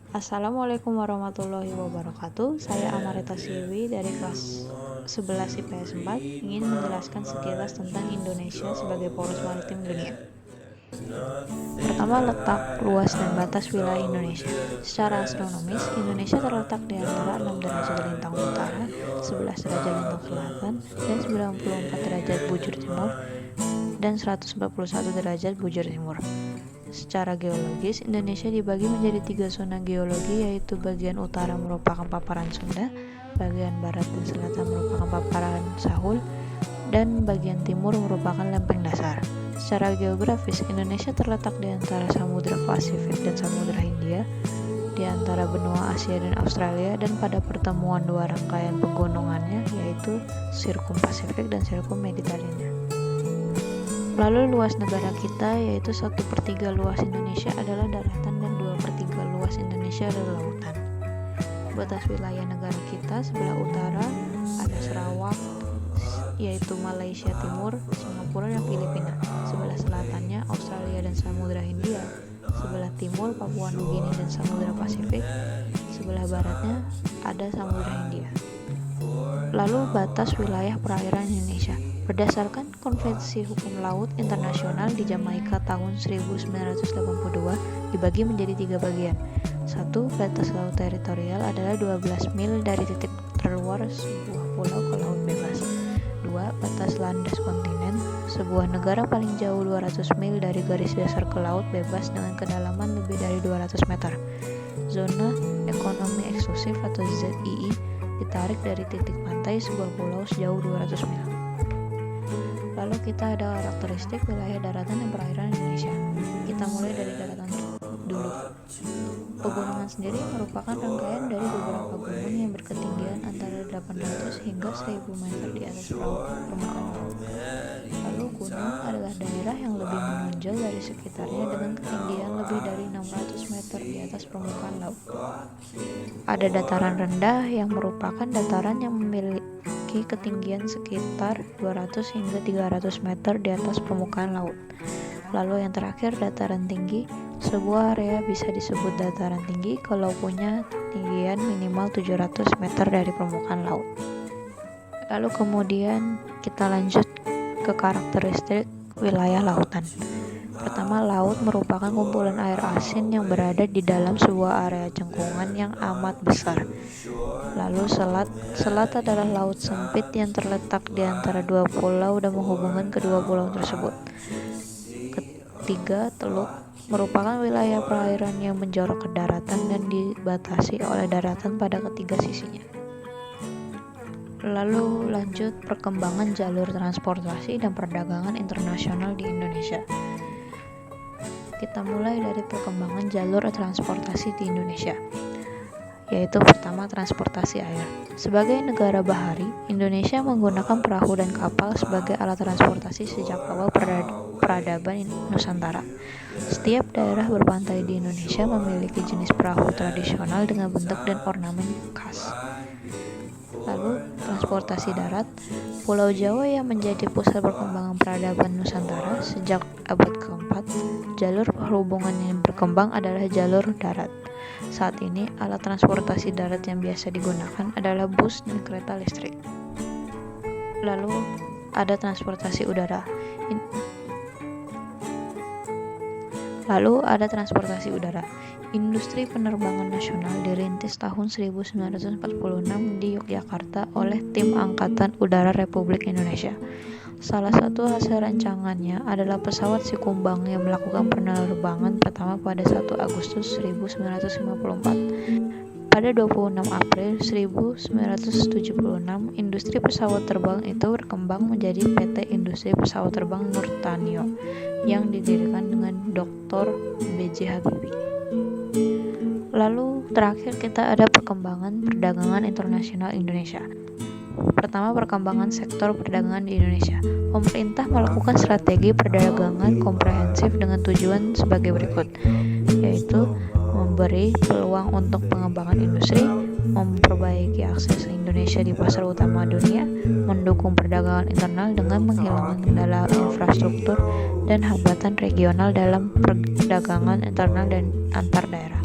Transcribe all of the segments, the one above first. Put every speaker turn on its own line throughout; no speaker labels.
Assalamualaikum warahmatullahi wabarakatuh. Saya Amarita Siwi dari kelas 11 IPS 4 ingin menjelaskan sekilas tentang Indonesia sebagai poros maritim dunia. Pertama, letak, luas, dan batas wilayah Indonesia. Secara astronomis, Indonesia terletak di antara 6 derajat lintang utara, 11 derajat lintang selatan, dan 94 derajat bujur timur, dan 141 derajat bujur timur. Secara geologis, Indonesia dibagi menjadi 3 zona geologi, yaitu bagian utara merupakan paparan Sunda, bagian barat dan selatan merupakan paparan Sahul, dan bagian timur merupakan lempeng dasar. Secara geografis, Indonesia terletak di antara Samudra Pasifik dan Samudra Hindia, di antara benua Asia dan Australia, dan pada pertemuan dua rangkaian pegunungannya, yaitu Sirkum Pasifik dan Sirkum Mediterania. Lalu luas negara kita, yaitu 1/3 luas Indonesia adalah daratan dan 2/3 luas Indonesia adalah lautan. Batas wilayah negara kita sebelah utara ada Sarawak, yaitu Malaysia Timur, Singapura, dan Filipina. Sebelah selatannya Australia dan Samudra Hindia. Sebelah timur Papua Nugini dan Samudra Pasifik. Sebelah baratnya ada Samudra Hindia. Lalu batas wilayah perairan Indonesia. Berdasarkan Konvensi Hukum Laut Internasional di Jamaika tahun 1982 dibagi menjadi 3 bagian. 1. Batas laut teritorial adalah 12 mil dari titik terluar sebuah pulau ke laut bebas. 2. Batas landas kontinen. Sebuah negara paling jauh 200 mil dari garis dasar ke laut bebas dengan kedalaman lebih dari 200 meter. Zona ekonomi eksklusif atau ZEE ditarik dari titik pantai sebuah pulau sejauh 200 mil. Lalu kita ada karakteristik wilayah daratan dan perairan Indonesia. Kita mulai dari daratan dulu. Pegunungan sendiri merupakan rangkaian dari beberapa gunung yang berketinggian antara 800 hingga 1000 meter di atas permukaan laut. Lalu gunung adalah daerah yang lebih menonjol dari sekitarnya dengan ketinggian lebih dari 600 meter di atas permukaan laut. Ada dataran rendah yang merupakan dataran yang memiliki ketinggian sekitar 200 hingga 300 meter di atas permukaan laut. Lalu yang terakhir, dataran tinggi. Sebuah area bisa disebut dataran tinggi kalau punya ketinggian minimal 700 meter dari permukaan laut. Lalu kemudian kita lanjut ke karakteristik wilayah lautan. Pertama, laut merupakan kumpulan air asin yang berada di dalam sebuah area cengkungan yang amat besar. Lalu selat adalah laut sempit yang terletak di antara dua pulau dan menghubungkan kedua pulau tersebut. Ketiga, teluk merupakan wilayah perairan yang menjorok ke daratan dan dibatasi oleh daratan pada ketiga sisinya. Lalu lanjut perkembangan jalur transportasi dan perdagangan internasional di Indonesia. Kita mulai dari perkembangan jalur transportasi di Indonesia, yaitu pertama, transportasi air. Sebagai negara bahari, Indonesia menggunakan perahu dan kapal sebagai alat transportasi sejak awal peradaban Nusantara. Setiap daerah berpantai di Indonesia memiliki jenis perahu tradisional dengan bentuk dan ornamen khas. Lalu, transportasi darat. Pulau Jawa yang menjadi pusat perkembangan peradaban Nusantara sejak abad keempat, jalur perhubungan yang berkembang adalah jalur darat. Saat ini, alat transportasi darat yang biasa digunakan adalah bus dan kereta listrik. Lalu, ada transportasi udara. Industri penerbangan nasional dirintis tahun 1946 di Yogyakarta oleh Tim Angkatan Udara Republik Indonesia. Salah satu hasil rancangannya adalah pesawat Sikumbang yang melakukan penerbangan pertama pada 1 Agustus 1954. Pada 26 April 1976, industri pesawat terbang itu berkembang menjadi PT Industri Pesawat Terbang Nurtanio yang didirikan dengan Dr. B.J. Habibie. Lalu terakhir kita ada perkembangan perdagangan internasional Indonesia. Pertama, perkembangan sektor perdagangan di Indonesia. Pemerintah melakukan strategi perdagangan komprehensif dengan tujuan sebagai berikut, yaitu memberi peluang untuk pengembangan industri, memperbaiki akses Indonesia di pasar utama dunia, mendukung perdagangan internal dengan menghilangkan kendala infrastruktur dan hambatan regional dalam perdagangan internal dan antar daerah.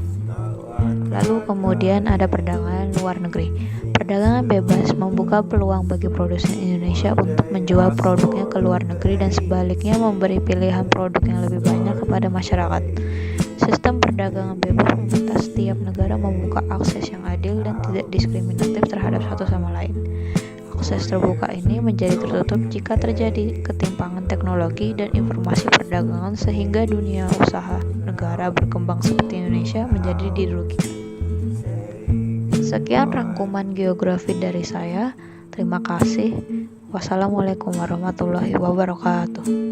Lalu kemudian ada perdagangan luar negeri. Perdagangan bebas membuka peluang bagi produsen Indonesia untuk menjual produknya ke luar negeri dan sebaliknya memberi pilihan produk yang lebih banyak kepada masyarakat. Sistem perdagangan bebas meminta setiap negara membuka akses yang adil dan tidak diskriminatif terhadap satu sama lain. Akses terbuka ini menjadi tertutup jika terjadi ketimpangan teknologi dan informasi perdagangan sehingga dunia usaha negara berkembang seperti Indonesia menjadi dirugikan. Sekian rangkuman geografi dari saya. Terima kasih. Wassalamualaikum warahmatullahi wabarakatuh.